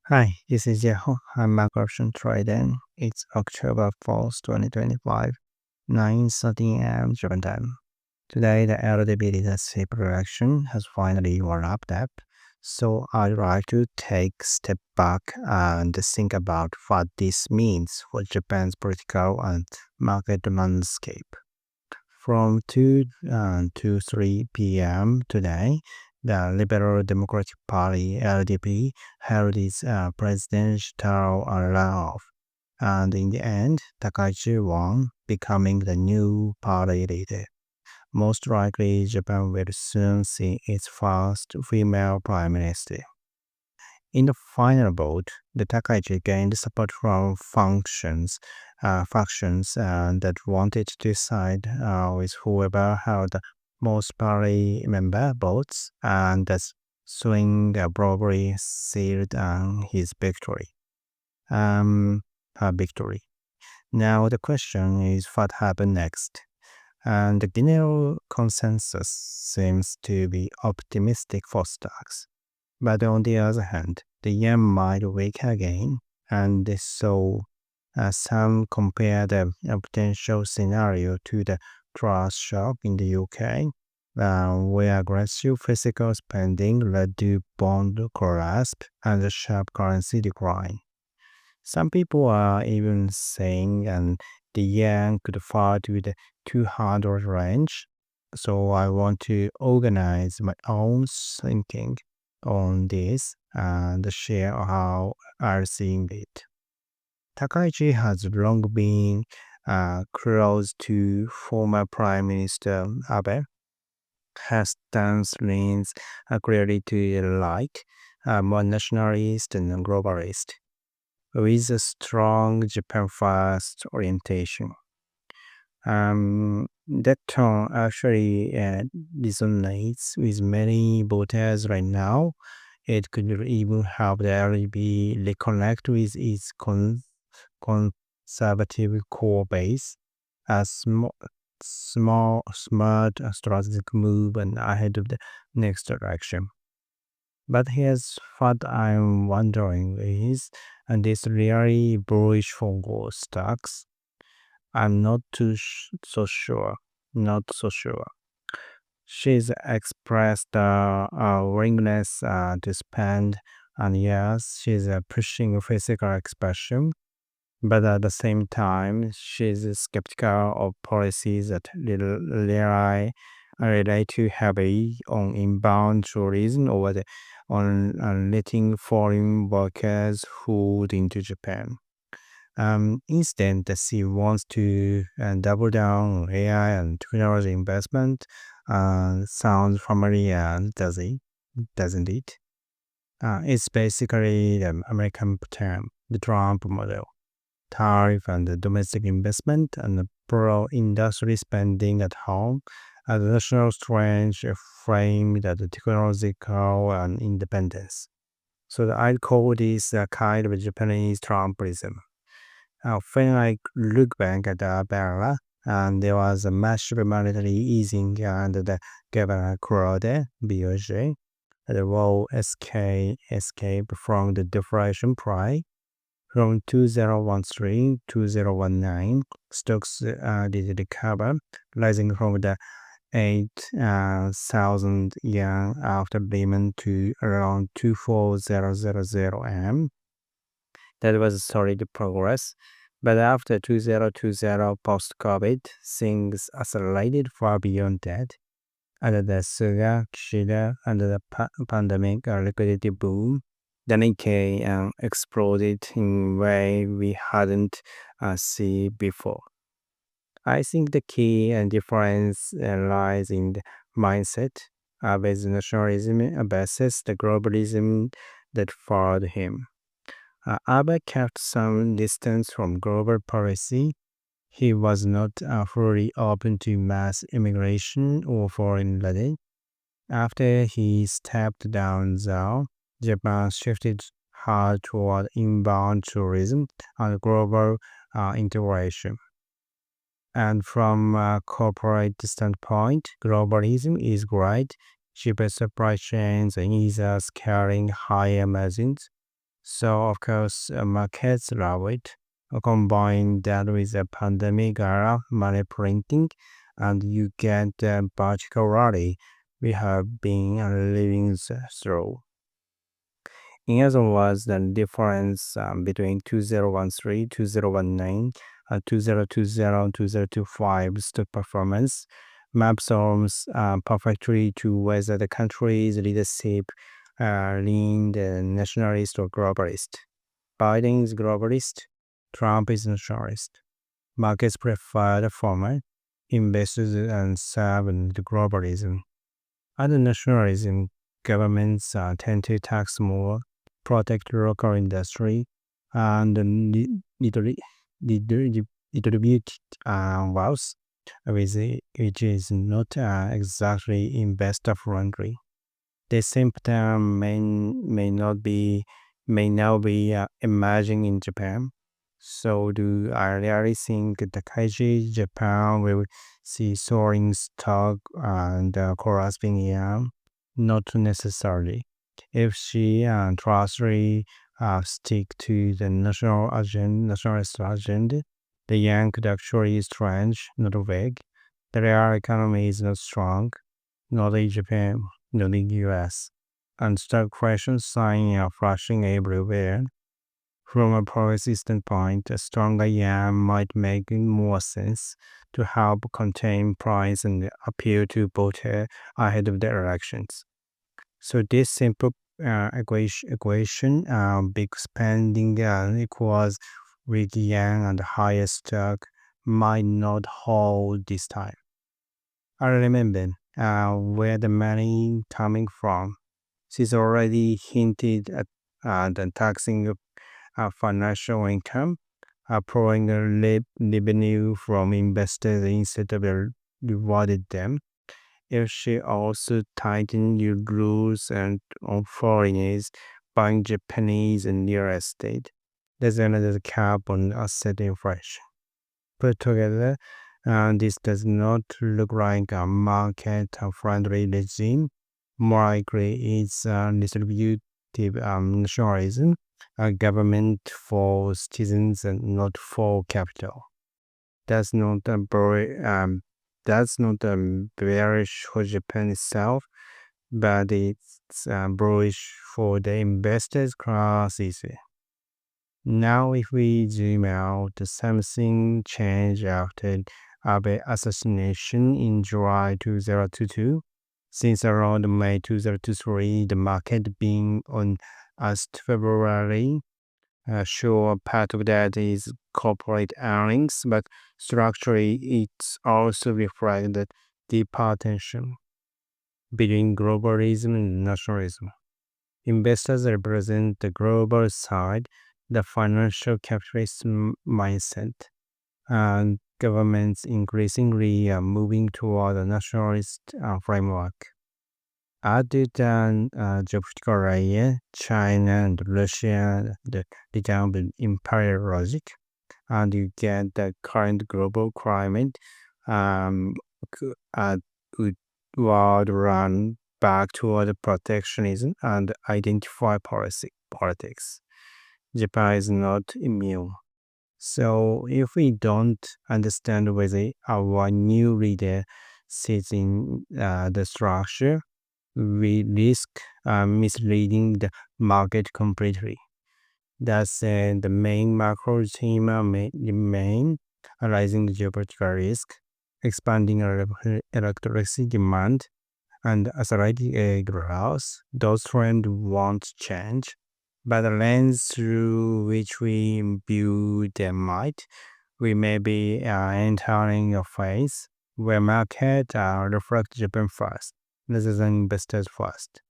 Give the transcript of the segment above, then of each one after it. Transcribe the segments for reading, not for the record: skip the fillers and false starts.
Hi, this is Yahoo. I'm Mark option trading. It's October 4th, 2025, 9:30 a.m. Japan time. Today, the LDB leadership election has finally wrapped up, so I'd like to take a step back and think about what this means for Japan's political and market landscape. From 2 to 3 p.m. today, the Liberal Democratic Party (LDP) held its presidential runoff, and in the end, Takaichi won, becoming the new party leader. Most likely, Japan will soon see its first female prime minister. In the final vote, the Takaichi gained support from factions that wanted to side with whoever held the most party member votes, and thus swing probably sealed his victory. Her victory. Now the question is what happened next, and the general consensus seems to be optimistic for stocks. But on the other hand, the yen might weak again, and so some compare the potential scenario to the trust shock in the UK, where aggressive fiscal spending led to bond collapse and a sharp currency decline. Some people are even saying the yen could fall to the 200 range. So I want to organize my own thinking on this and share how I'm seeing it. Takaichi has long been close to former Prime Minister Abe. Her stance leans clearly to the like, more nationalist and globalist, with a strong Japan first orientation. That tone actually resonates with many voters right now. It could even help the LDP reconnect with its conservative core base. A smart strategic move and ahead of the next election. But here's what I'm wondering is, and this really bullish for gold stocks? I'm not so sure. Not so sure. She's expressed a willingness to spend, and yes, she's pushing physical expression. But at the same time, she's skeptical of policies that rely too heavily on inbound tourism on letting foreign workers food into Japan. Instead, the she wants to double down on AI and technology investment. Sounds familiar, doesn't it? It's basically the American term, the Trump model. Tariff and the domestic investment and the pro-industry spending at home as a national strength framed as the technological and independence. So I'd call this a kind of Japanese Trumpism. When I look back at the era, and there was a massive monetary easing under the Governor Kuroda, BOJ, the world escape from the deflation pride. From 2013 to 2019, stocks did recover, rising from the 8,000 yen after payment to around 24000 M. That was solid progress. But after 2020 post-COVID, things accelerated far beyond that. Under the Suga, Kishida, under the pandemic liquidity boom, the Nikkei exploded in a way we hadn't seen before. I think the key and difference lies in the mindset with nationalism versus the globalism that followed him. Abe kept some distance from global policy. He was not fully open to mass immigration or foreign lending. After he stepped down, though, Japan shifted hard toward inbound tourism and global integration. And from a corporate standpoint, globalism is great. Cheaper supply chains and easier scaling higher margins. So, of course, markets love it. Combine that with a pandemic era money printing, and you get the vertical rally we have been living through. In other words, the difference between 2013, 2019, 2020, 2025 stock performance maps almost perfectly to whether the country's leadership leaned nationalist or globalist. Biden is globalist, Trump is nationalist. Markets prefer the former, investors and serve the globalism. Under nationalism, governments tend to tax more, protect local industry, and distribute wealth, which is not exactly investor friendly. The same pattern may now be emerging in Japan. So do I really think Takaichi Japan will see soaring stock and corresponding yen? Not necessarily. If she truthfully stick to the nationalist agenda, the yen could actually strange, not weak. The real economy is not strong, not in Japan, not in US. And stock questions sign are flashing everywhere. From a policy standpoint, a stronger yen might make more sense to help contain price and appeal to voter ahead of the elections. So this simple equation, big spending equals weak yen and higher stock, might not hold this time. I remember where the money coming from. She's already hinted at the taxing of financial income, pouring a revenue from investors instead of rewarded them. If she also tightened your rules and on foreigners buying Japanese and real estate, there's another cap on asset inflation. Put together, this does not look like a market-friendly regime. More likely, it's a distributive nationalism, a government for citizens and not for capital. That's not a that's not bearish for Japan itself, but it's bullish for the investors class. Now, if we zoom out, something changed after Abe assassination in July 2022. Since around May 2023, the market being on as February. Sure, part of that is corporate earnings, but structurally, it's also reflected deeper tension between globalism and nationalism. Investors represent the global side, the financial capitalist mindset, and governments increasingly are moving toward a nationalist framework. Other than geopolitical layer, China and Russia become the imperial logic, and you get the current global climate uh, would would run back toward protectionism and identify politics. Japan is not immune. So if we don't understand whether our new leader sits in the structure, we risk misleading the market completely. That's the main macro theme may remain rising geopolitical risk, expanding electricity demand, and accelerating growth. Those trends won't change, but the lens through which we view them might. We may be entering a phase where market reflect Japan first, rather than investors first.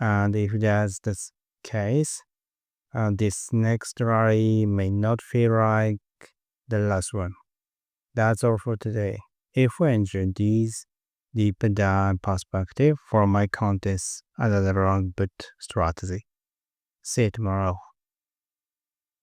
And if that's the case, this next rally may not feel like the last one. That's all for today. If you enjoyed these deeper dive perspective for my contest, another wrong but strategy. See you tomorrow.